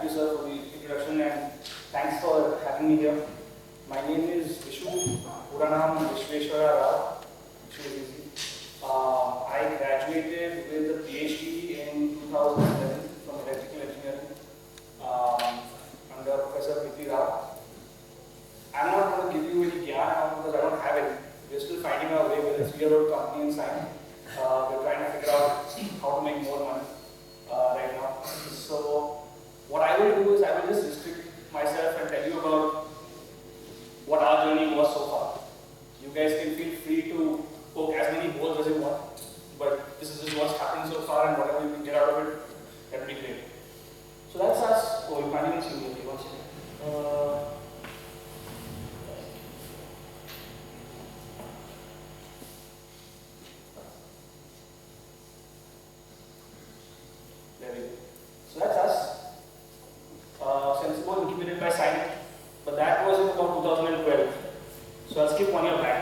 Thank you, sir, for the introduction, and thanks for having me here. My name is Vishu, Puranam Vishweshwara Rao. I graduated with a PhD in 2007 from electrical engineering under Professor P.T. Rao. I'm not going to give you any gyan because I don't have it. We're still finding our way with a 3-year-old company in SINE. We're trying to figure out how to make more money right now. So what I will do is I will just restrict myself and tell you about what our journey was so far. You guys can feel free to poke as many holes as you want, but this is just what's happened so far, and whatever you can get out of it, that would be great. So that's us. Oh, you can't even see me. Okay, one second. There we go. So that's us. Sensibol incubated by SINE, but that was in about 2012. So I'll skip 1 year back.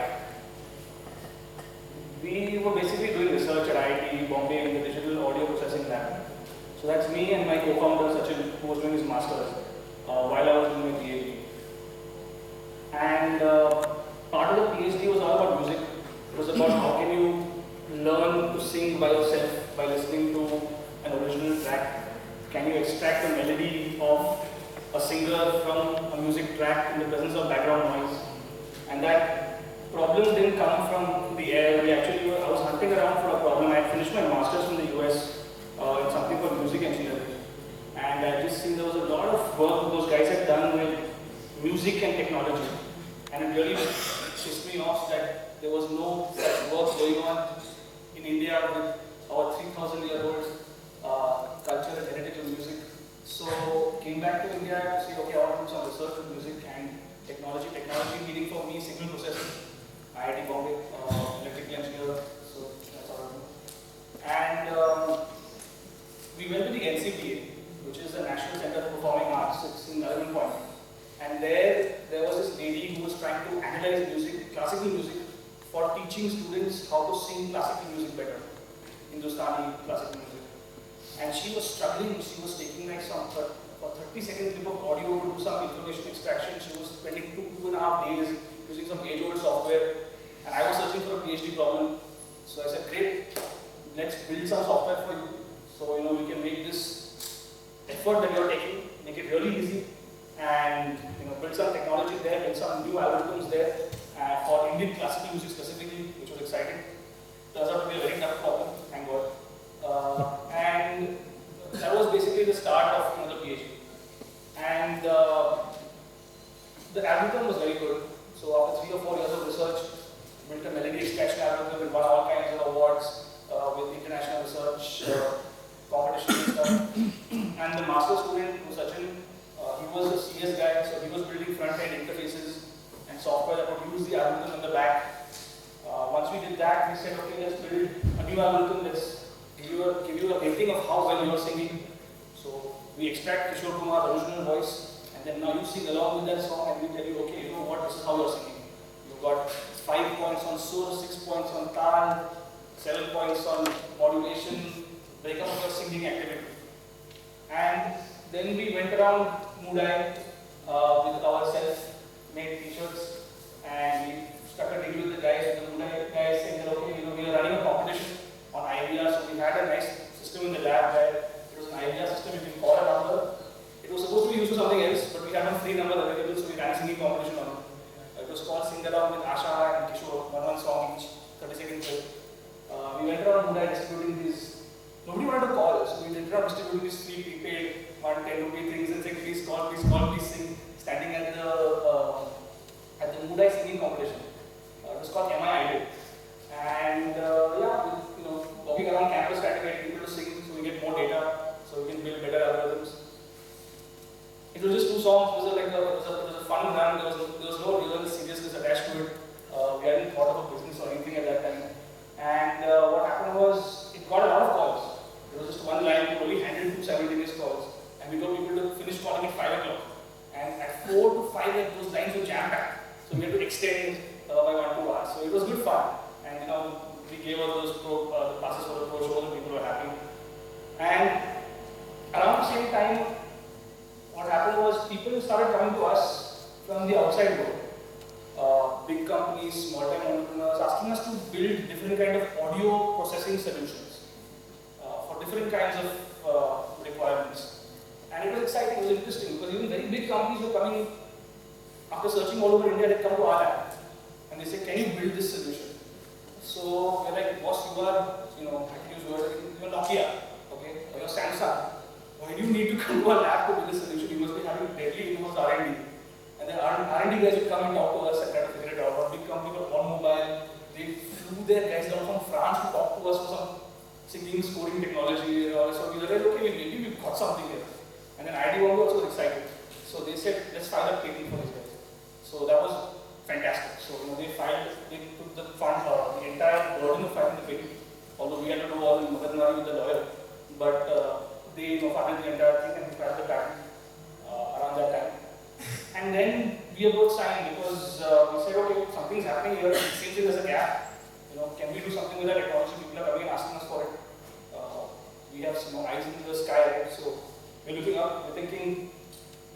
We were basically doing research at IIT Bombay in the digital audio processing lab. So that's me and my co-founder Sachin, who was doing his master's while I was doing my PhD. And part of the PhD was all about music. It was about how can you learn to sing by yourself by listening to an original track. Can you extract the melody of a singer from a music track in the presence of background noise? And that problem didn't come from the air. I was hunting around for a problem. I had finished my master's from the US in something called music engineering. And I just seen there was a lot of work those guys had done with music and technology. And it really pissed me off that there was no such work going on in India with our 3,000-year-old culture and heritage of music. So came back to India to say, okay, I want to do some research with music and technology. Technology meaning for me signal processing. IIT Bombay, electrical engineer. So that's all I do. And we went to the NCPA, which is the National Center for Performing Arts. It's in Nariman Point. And there was this lady who was trying to analyze music, classical music, for teaching students how to sing classical music better, Hindustani classical music. And she was struggling. She was taking like some 30-second clip of audio to do some information extraction. She was spending 2.5 days using some age-old software. And I was searching for a PhD problem. So I said, great, let's build some software for you. So we can make this effort that you're taking, make it really easy, and build some technology there, build some new algorithms there for Indian classical music specifically, which was exciting. Turns out to be a very tough problem, thank God. And that was basically the start of the PhD. And the algorithm was very good. So after 3 or 4 years of research, built a melody extraction algorithm and won all kinds of awards with international research competitions and stuff. And the master student, who Sachin, he was a CS guy, so he was building front-end interfaces and software that would use the algorithm in the back. Once we did that, we said, okay, let's build a new algorithm. Let's give you a rating of how well you're singing. So we extract Kishore Kumar's original voice, and then now you sing along with that song, and we tell you, okay, you know what, this is how you're singing. You've got 5 points on sur, 6 points on tal, 7 points on modulation, breakup of your singing activity. And then we went around Moodai with our self-made t-shirts, and we struck a deal with the guys, with the Moodai guys, saying that, okay, we are running a competition on IVR, so we had a nice system in the lab where it was an IVR system. You can call a number. It was supposed to be used for something else, but we had a free number available, so we ran a singing competition on it. It was called Sing Along with Asha and Kishore, one song each, 30-second clip. We went around Moodai distributing these. Nobody wanted to call, so we ended up distributing these free prepaid 1, 10 rupee things and saying, please call, please sing, standing at the Moodai singing competition. It was called MI Idol. And walking around campus trying to get people to sing so we get more data, so we can build better algorithms. It was just 2 songs. It was a fun run. There was no real seriousness attached to it. We hadn't thought of a business or anything at that time. And what happened was, it got a lot of calls. There was just one line, we only handled 2 simultaneous calls. And we got people to finish calling at 5 o'clock. And at 4 to 5, those lines were jam-packed. So we had to extend by 1 to 2 hours. So it was good fun. And we gave out those classes for the pro shows and people were happy. And around the same time, started coming to us from the outside world. Big companies, small-time entrepreneurs, asking us to build different kind of audio processing solutions for different kinds of requirements. And it was exciting, it was interesting, because even very big companies were coming, after searching all over India, they come to our lab and they say, can you build this solution? So we're like, boss, you are, I can use words, you're Nokia, okay, or you're Samsung. Why do you need to come to our lab to build a solution? You must be having deadly in-house R&D. And then R&D guys would come and talk to us and try to figure it out. Our big company were on mobile, they flew their guys down from France to talk to us for some singing, scoring technology and all. So we were like, okay, maybe we've got something here. And then ID also was excited. So they said, let's file a patent for this guys. So that was fantastic. So they took the fund, the entire burden of filing the patent. Although we had to do all the Magadnari with the lawyer. But they funded the entire thing and we filed the patent around that time. And then we approached SINE because we said, okay, something's happening here, it seems there's a gap. Can we do something with that technology? People are coming and asking us for it. We have some eyes in the sky, right? So we're looking up, we're thinking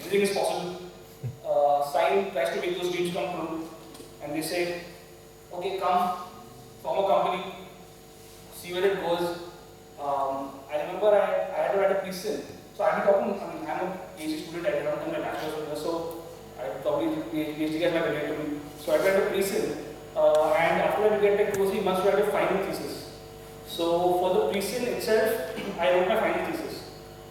anything is possible. SINE tries to make those dreams come true. And they say, okay, come, form a company, see where it goes. I remember I had to write a pre-sin. So I'm talking, I'm a PhD student, I don't come to my bachelor's, so I probably PhD guys might relate to me. So I tried to pre-sin, and after I did like 2 or 3 months, I had a final thesis. So for the pre-sin itself, I wrote my final thesis.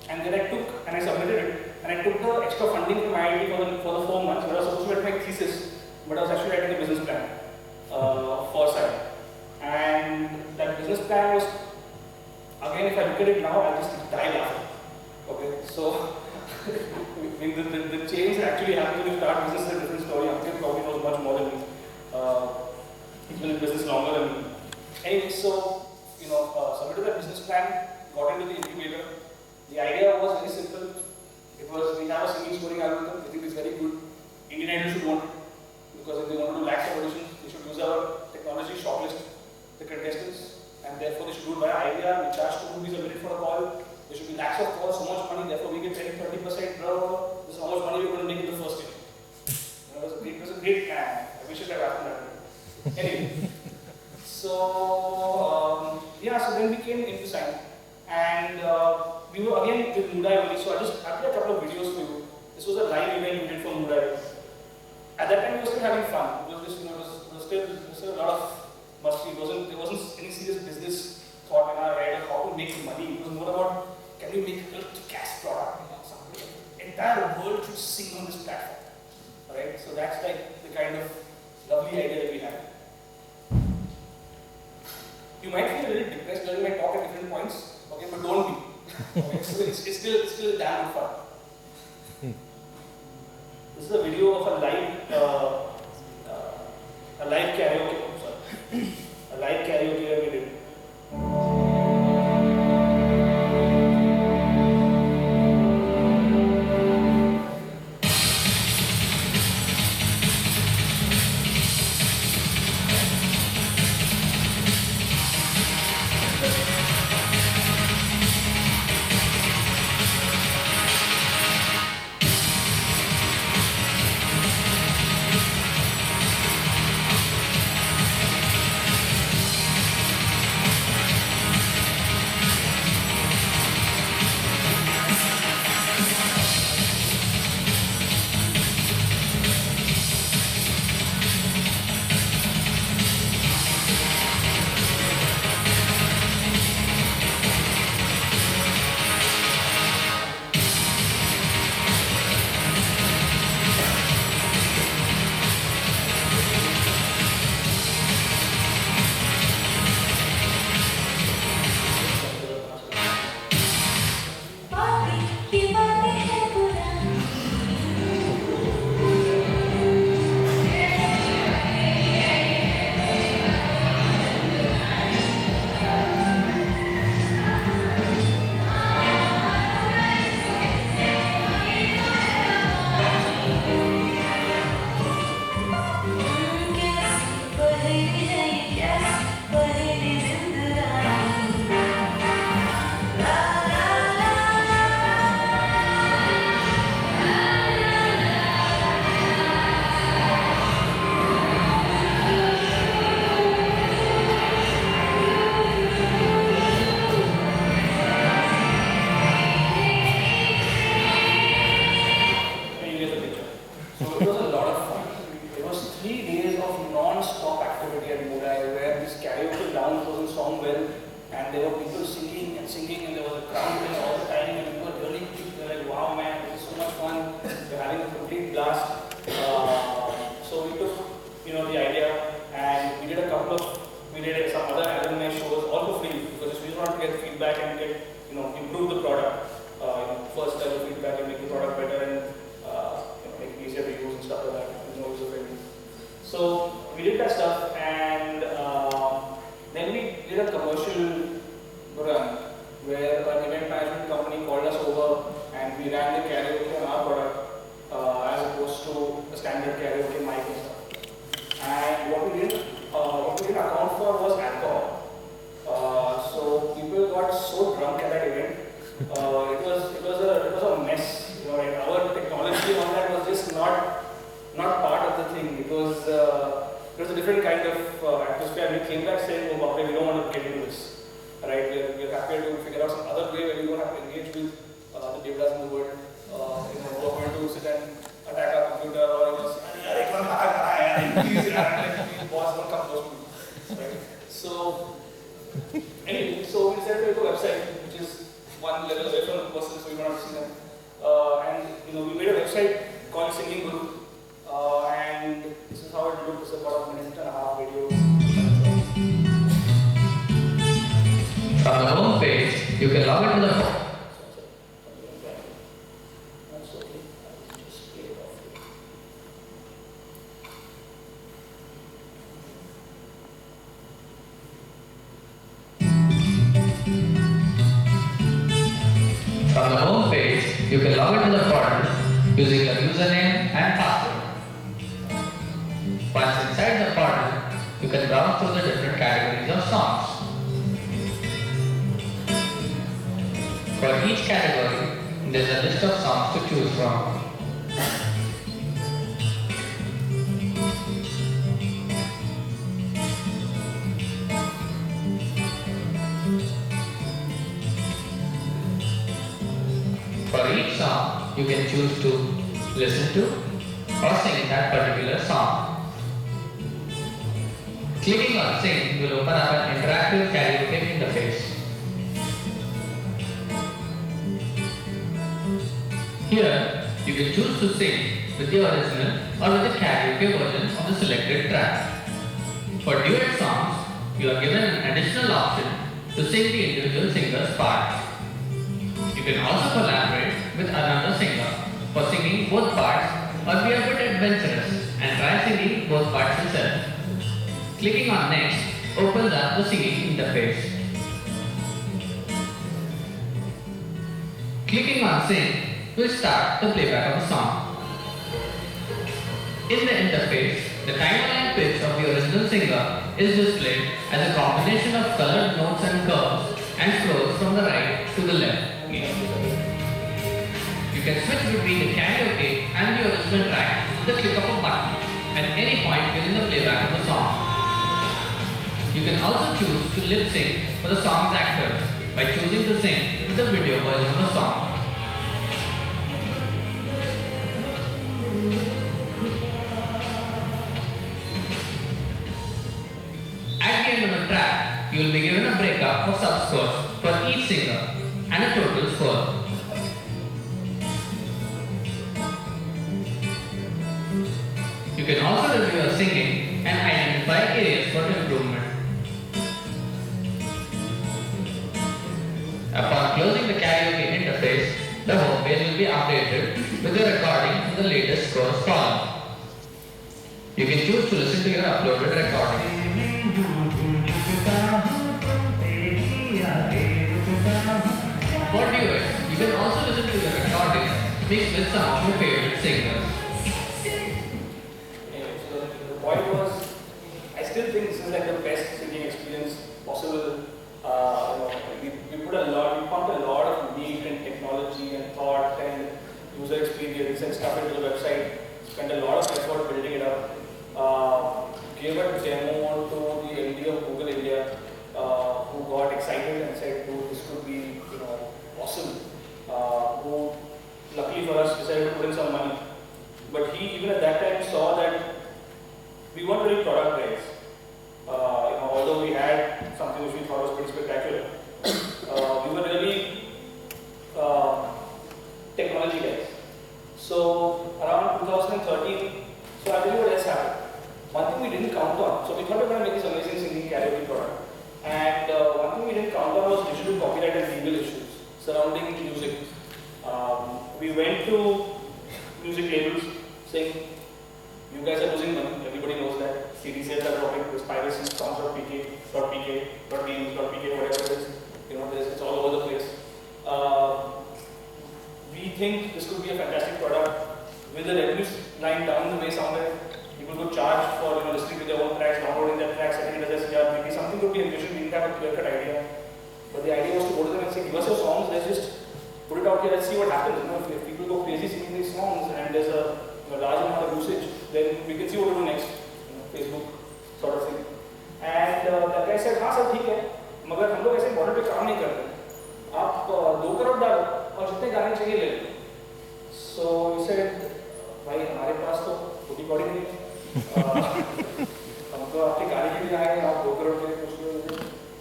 And then I submitted it, and I took the extra funding from IIT for the 4 months. I was supposed to write my thesis, but I was actually writing a business plan for SINE. And that business plan was, again, if I look at it now, I'll just die laughing. Okay, so the change actually happened when you start business is a different story. Ankit probably knows much more than me. He's been in business longer than me. Anyway, so submitted that business plan, got into the incubator. The idea was very simple. It was we have a singing scoring algorithm. I think it's very good. Indian Idol should want it because if they want to do lakhs of auditions, they should use our technology, shortlist the contestants, and therefore they should do it via IVR. We charge 2 rupees a minute for a call. There should be lakhs of calls, so much money, therefore we get 20-30%, this is how much money we're going to make in the first year. It was a great plan. I wish it had happened that way. Anyway, so then we came into SINE. And we were again with Moodai only, so I just have a couple of videos for you. This was a live event we did for Moodai. At that time we were still having fun. It was just, there was still a lot of musty. There wasn't any serious business thought in our head of how to make money. It was more about, can we make a cash product? The entire world should sing on this platform. Alright, so that's like the kind of lovely idea that we had. You might feel a little depressed during my talk at different points, okay, but don't be. Okay, so it's still damn good fun. This is a video of a live karaoke. A live karaoke that we did. complete blast. So we took, the idea, and we did some other alumni shows, all for free, because we wanted to get feedback and improve the product. First level feedback and make the product better and make it easier to use and stuff like that, more user friendly. So we did that stuff, and then we did a commercial run where an event management company called us over and we ran the karaoke on our product as opposed to the standard karaoke mic and stuff. And what we didn't account for was alcohol. So people got so drunk at that event. It was a mess. Our technology on that was just not part of the thing. It was a different kind of atmosphere. We came back saying, "Oh, we don't want to get into this. Right? We're happy to figure out some other way where we don't have to engage with the devas in the world. Who are going to sit and attack our computer or boss, don't come close to me." Right? So anyway, so we decided to make a website which is one level away from the person, so we don't have to see them. And we made a website called Singing Group, and this is how it looked. It's about a minute and a half video. From the home page, you can log into the portal using the username and password. Once inside the portal, you can browse through the different categories of songs. For each category, there is a list of songs to choose from. For each song, you can choose to listen to or sing that particular song. Clicking on Sing will open up an interactive karaoke interface. Here, you can choose to sing with the original or with the karaoke version of the selected track. For duet songs, you are given an additional option to sing the individual singer's part. You can also collaborate with another singer for singing both parts, or be a bit adventurous and try singing both parts yourself. Clicking on Next opens up the singing interface. Clicking on Sing will start the playback of the song. In the interface, the timeline pitch of the original singer is displayed as a combination of colored notes and curves and flows from the right to the left. You can switch between the karaoke and the original track with the click of a button at any point within the playback of the song. You can also choose to lip sync for the song's actors by choosing to sing with the video version of the song. At the end of the track, you will be given a breakup of subscores for each singer and a total score. You can also review your singing and identify areas for improvement. Upon closing the karaoke interface, the home page will be updated with your recording in the latest scores column. You can choose to listen to your uploaded recording. For duets, you can also listen to your recording mixed with some of your favorite singers. So the point was, I still think this is like the best singing experience possible. We pumped a lot of need and technology and thought and user experience and stuff into the website. Spent a lot of effort building it up. Gave a demo to the MD of Google India, who got excited and said, "Dude, this could be, awesome." Who, luckily for us, decided to put in some money. But he, even at that time, saw that we weren't really product guys. Although we had something which we thought was pretty spectacular, we were really technology guys. So around 2013, so I'll tell you what else happened. One thing we didn't count on, so we thought we were going to make this amazing singing karaoke product. And one thing we didn't count on was digital copyright and legal issues surrounding music. We went to music labels saying, you guys are losing money, everybody knows that. CD sales are dropping, there's piracy, songs.pk, .games, .pk, whatever it is. You know, it's all over the place. We think this could be a fantastic product with the revenue line down the way somewhere. People could charge for listening to their own tracks, downloading their tracks, setting it as SDR. Maybe something could be envisioned. We didn't have a clear-cut idea. But the idea was to go to them and say, give us your songs, let's just put it out here, let's see what happens. If people go crazy singing these songs and there's a large amount of usage, then we can see what to do next. Facebook sort of thing. And that guy said, हाँ sir ठीक है, मगर हम लोग ऐसे model पे काम नहीं करते. आप 2 करोड़ डालो और जितने गाने चाहिए ले लो. So he said, भाई हमारे पास तो छोटी बॉडी नहीं है. हम तो आपके गाने के लिए आए हैं, आप 2 करोड़ के लिए पूछ रहे हो.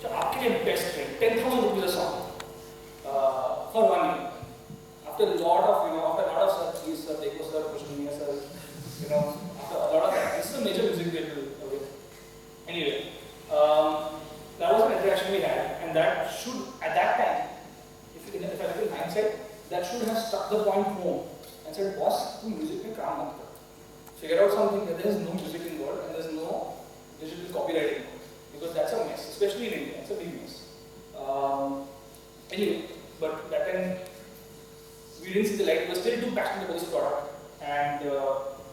तो आपके लिए बेस्ट है 10,000 rupees a song for 1 year. After a lot of sir, please sir, देखो sir, कुछ नहीं है sir. After a lot of that, this is a major music label. Anyway, that was an interaction we had, and that should, at that time, if I look in hindsight, that should have struck the point home and said, boss, tu music mein kaam mat kar. Figure out something that there is no music involved and there is no digital copyright involved, because that's a mess, especially in India. It's a big mess. Anyway, but that time we didn't see the light. We were still too passionate about this product, and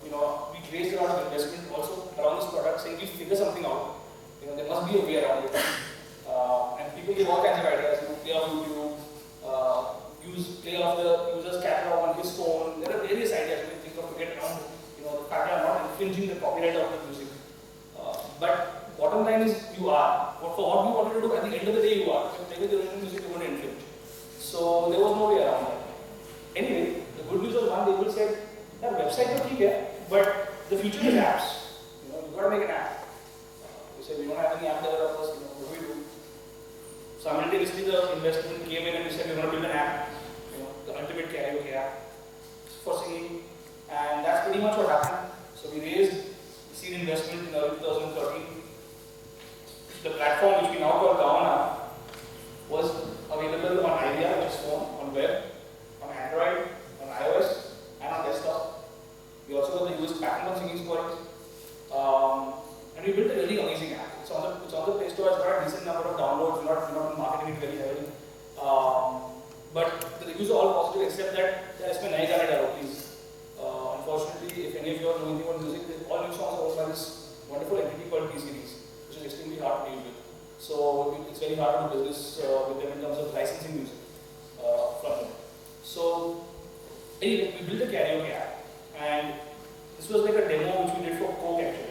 we raised a lot of investment also around this product, saying we figure something out. There must be a way around it. And people give all kinds of ideas. Play off YouTube, play off the user's catalog on his phone. There are various ideas we think of to get around the fact that not infringing the copyright of the music. But bottom line is you are. For what you wanted to do, at the end of the day you are. If you play with the original music, you're going to infringe. So there was no way around that. Anyway, the good news was one day people said, that website is okay, but the future is apps. You've got to make an app. We said, we don't have any app developers, what do we do? Simultaneously, the investment came in and we said, we're going to build an app, the ultimate karaoke app for singing. And that's pretty much what happened. So we raised seed investment in early 2013. The platform, which we now call Gaona, was available on IVR, which is phone, on web, on Android, on iOS, and on desktop. We also got the US patent on singing scoring. And we built a really amazing app. It's on the Play Store. It's got a decent number of downloads. We're not marketing it very heavily. But the reviews are all positive except that there is my naya gaane dalo, please. Unfortunately, if any of you are knowing about music, all new songs are also by this wonderful entity called P-Series, which is extremely hard to deal with. So it's very hard to do business with them in terms of licensing music from them. So anyway, we built a karaoke app, and this was like a demo which we did for Coke actually.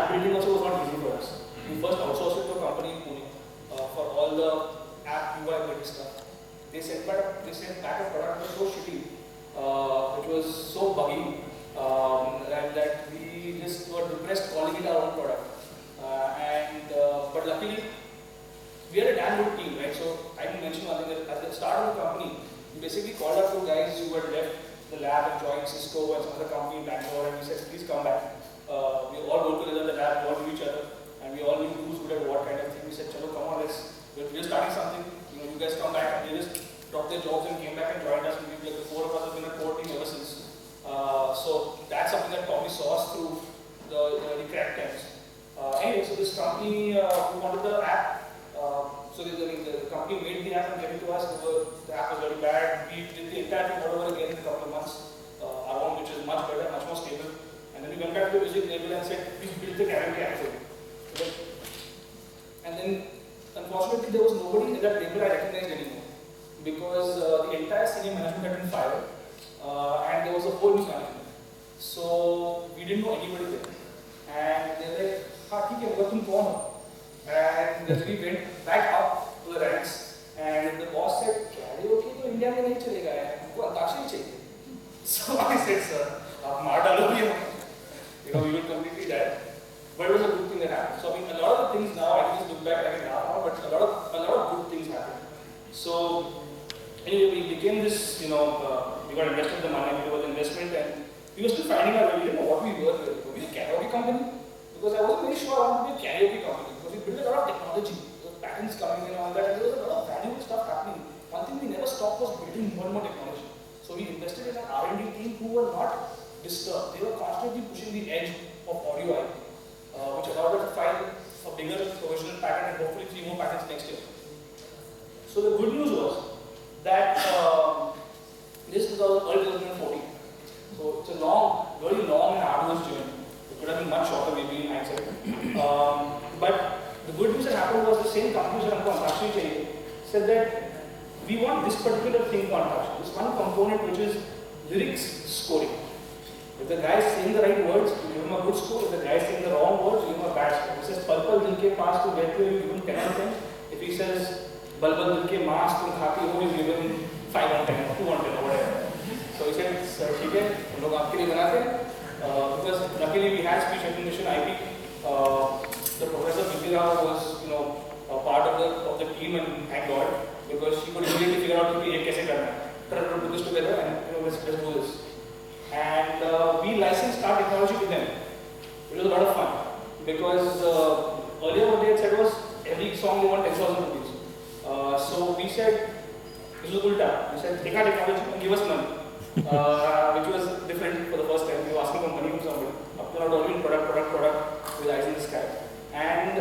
app building also was not easy for us. We first outsourced it to a company in Pune for all the app UI building stuff. They sent back a product that was so shitty, which was so buggy, that we just were depressed calling it our own product. But luckily, we had a damn good team, right? So I didn't mention one thing that at the start of the company, we basically called up two guys who had left the lab and joined Cisco and some other company in Bangalore, and we said, please come back. We all worked together in the lab, we all knew each other, and we all knew who's good at what kind of thing. We said, chalo, come on, we're starting something. You guys come back, and they just dropped their jobs and came back and joined us. And the four of us have been a core team ever since. So that's something that probably saw us through the crack times. Anyway, so this company who wanted the app. So the company made the app and gave it to us. The app was very bad. We did the entire thing all over again in a couple of months. Our own, which is much better, much more stable. And then we went back to the music label and said, please build the karaoke app. Okay. And then, unfortunately, there was nobody in that label I recognized anymore. Because the entire senior management had been fired. And there was a whole new management. So we didn't know anybody there. And they were like, हाँ ठीक है मगर तुम कौन हो? And we went back up to the ranks, and the boss said, karaoke तो India में नहीं चलेगा यार, हमको अंताक्षरी चाहिए. So I said, sir, आप मार डालोगे हम. We were completely dead. But it was a good thing that happened. So I mean, a lot of the things now, I can just look back like an hour, but a lot of good things happened. So anyway, we became this, we got invested the money, there was investment, and we were still finding out, we didn't know what we were. Were we a karaoke company? Because I wasn't very sure I wanted to be a karaoke company. Because we built a lot of technology, there were patents coming in and all that, and there was a lot of valuable stuff happening. One thing we never stopped was building more and more technology. So we invested in an R&D team who were not disturbed. They were constantly pushing the edge of audio IP, which allowed us to file a bigger provisional patent and hopefully 3 more patents next year. So the good news was that this was early 2014. So it's a long, very long and arduous journey. It could have been much shorter maybe in hindsight. But the good news that happened was the same companies that actually said that we want this particular thing called Antakshari, this one component which is lyrics scoring. If the guy is saying the right words, you give him a good score. If the guy is saying the wrong words, you give him a bad score. If he says purple dil ke paas to get to, you give him 10 on 10. If he says balbal dil ke maas tum khati ho, you give him 5 on 10 or 2 on 10 or whatever. So he said, sir, ठीक है, हम लोग आपके लिए बनाते हैं. Because luckily we had speech recognition IP. The professor Vidya was, a part of the team, and thank God, because she could immediately figure out that ये कैसे करना है. Try to put this together and let's do this. And we licensed our technology to them. It was a lot of fun because earlier what they had said was every song they want 10,000 rupees. So we said this was ulta. We said take our technology and give us money. Which was different for the first time. We were asking for money from somebody. Up to now, doing product with eyes in the sky. And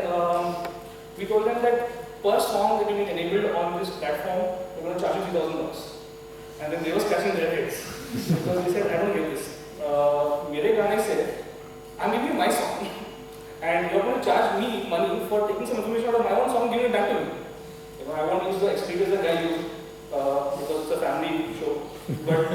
we told them that per song that you enabled on this platform, we're going to charge you $3,000. And then they were scratching their heads because they said, I don't get this. Mere gaane said, I'm giving you my song, and you're going to charge me money for taking some information out of my own song, giving it back to me. I won't use the experience that I used because it's a family show. But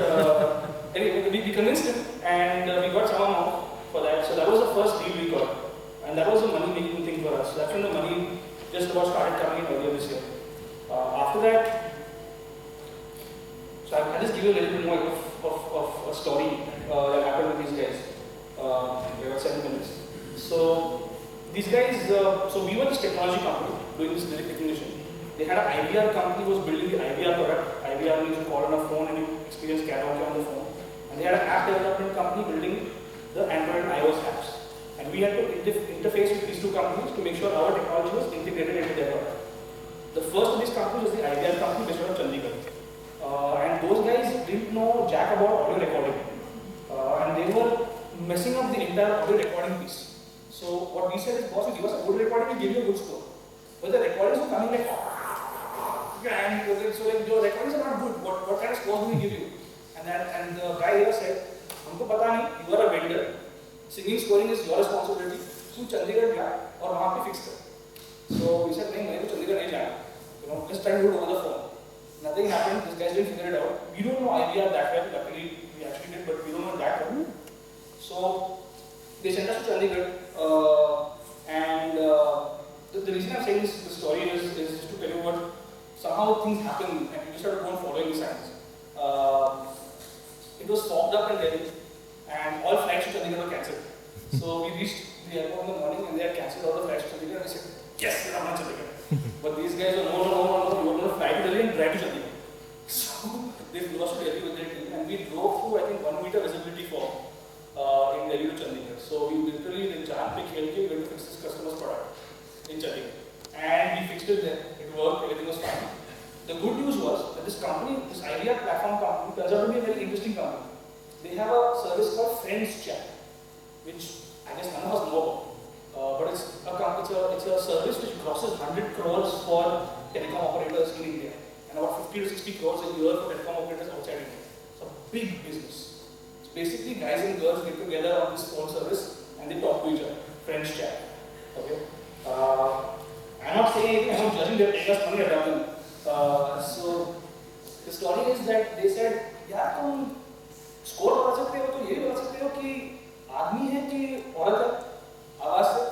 anyway, we convinced him, and we got some amount for that. So that was the first deal we got, and that was a money-making thing for us. That's when the money just about started coming in earlier this year. After that, so I'll just give you a little bit more of a story that happened with these guys. We have 7 minutes. So these guys, so we were this technology company doing this lyric recognition. They had an IVR company who was building the IVR product. IVR means you call on a phone and you experience karaoke on the phone. And they had an app development company building the Android and iOS apps. And we had to interface with these two companies to make sure our technology was integrated into their product. The first of these companies was the IVR company based out of Chandigarh. And those guys didn't know jack about audio recording. And they were messing up the entire audio recording piece. So what we said is, boss, you give us a good recording, we give you a good score. But the recordings were coming like, and so like your recordings are not good. What kind of score do we give you? And the guy here said, हमको पता नहीं, you are a vendor. Singing scoring is your responsibility. तू चंडीगढ़ जा और वहाँ पे fix कर. So we said, नहीं मैं तो चंडीगढ़ नहीं जाना. Let's try to do it over the phone. Nothing happened. These guys didn't figure it out. We don't know IVR that well. Luckily, we actually did, but we don't know that well. So they sent us to Chandigarh. So we reached the airport in the morning and they had cancelled all the flights to Chandigarh and I said, yes, I'm not Chandigarh. But these guys were, no, you are going to fly to Delhi and drive to Chandigarh. So they flew us to Delhi with their team and we drove through, I think, 1 meter visibility fog in Delhi to Chandigarh. So we literally, the jam pe khel ke, we went to fix this customer's product in Chandigarh. And we fixed it there. It worked, everything was fine. The good news was that this company, this idea platform company, turns out to be a very interesting company. They have a service called Friends Chat, which I guess none of us know about. But it's a service which crosses 100 crores for telecom operators in India and about 50 to 60 crores a year for telecom operators outside India. It's a big business. It's basically guys and girls get together on this phone service and they talk to each other. Friends Chat. Okay. I'm not saying anything, I'm not judging, they're paying us money at them. So the story is that they said, यार तुम score बता सकते हो तो ये बता सकते हो कि आदमी है कि औरत है आवाज से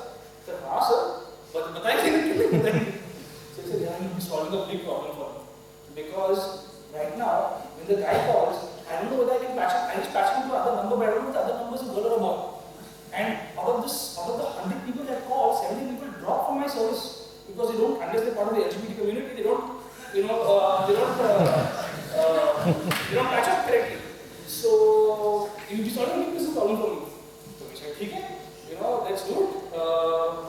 सर हाँ सर बताइए क्यों नहीं बताइए so he said yeah you'll be solving a big problem for me because right now when the guy calls I don't know whether I can patch him I just patch him to other number but I don't know if the other number is a girl or a boy and out of the 100 people that call 70 people drop from my service because they don't unless they're part of the LGBT community they don't they don't patch up correctly. So you'll be solving this problem for me. So we said, okay, let's do it.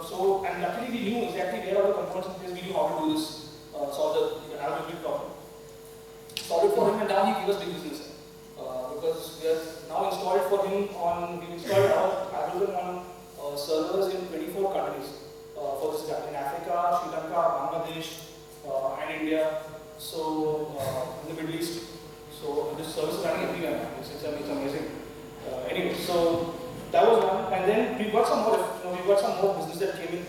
So and luckily we knew exactly where all the components in place. We knew how to do this, solve the algorithm problem. Solve it for him, and now he gave us big business because we have now installed it for him on. We installed our algorithm on servers in 24 countries for this guy in Africa, Sri Lanka, Bangladesh. And India, so in the Middle East. So this service is running everywhere. It's amazing. Anyway, so that was one, and then we got some more business that came in.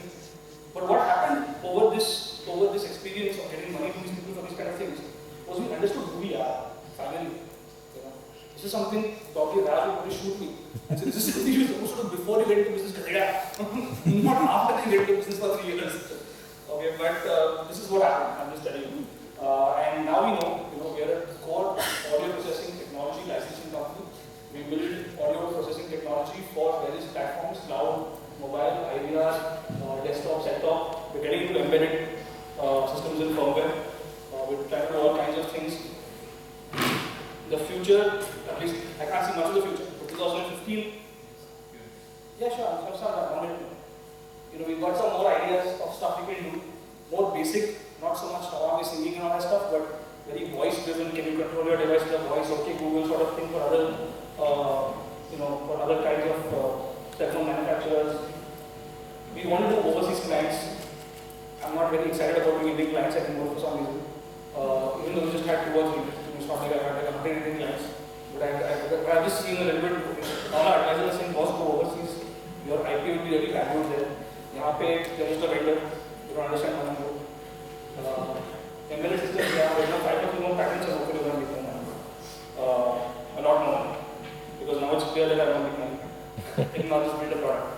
But what happened over this experience of getting money from these people for these kind of things was we understood who we are finally. This is something probably Raj will probably shoot me. And so this is something you're supposed to do before you get into business, not after you get into business for 3 years. Okay, but this is what happened, I'm just telling you. And now we know, we are a core audio processing technology licensing company. We build audio processing technology for various platforms, cloud, mobile, IVR, desktop, set-top. We're getting into embedded systems and firmware. We're trying to do all kinds of things. The future, at least I can't see much of the future, but 2015, yeah, sure, I'm sorry, we've got some more ideas of stuff we can do, more basic, not so much how are we singing and all that stuff, but very voice-driven. Can you control your device with a voice? Okay, Google sort of thing for other, for other kinds of cell phone manufacturers. We want to do overseas clients. I'm not very excited about doing Indian clients anymore for some reason. Even though we just had 2 or 3, it's not like I had 100 Indian clients. But I've just seen a little bit. All our advisors are saying, boss, go overseas. Your IP will be really valued there. यहाँ पे you're just a vendor, you don't understand how to do. Embedded systems, yeah, right now 5% more patents are hopefully going to become a lot more, because now it's clear that I don't make money. I can now just build a product.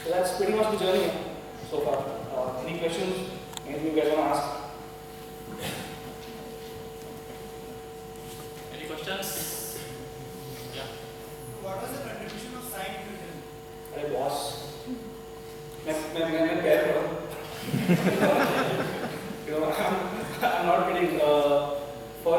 So that's pretty much the journey so far. Any questions? Anything you guys want to ask? Any questions? Yeah. What was the contribution of SINE to him? अरे boss, मैं पैर पड़ा. I'm not kidding. For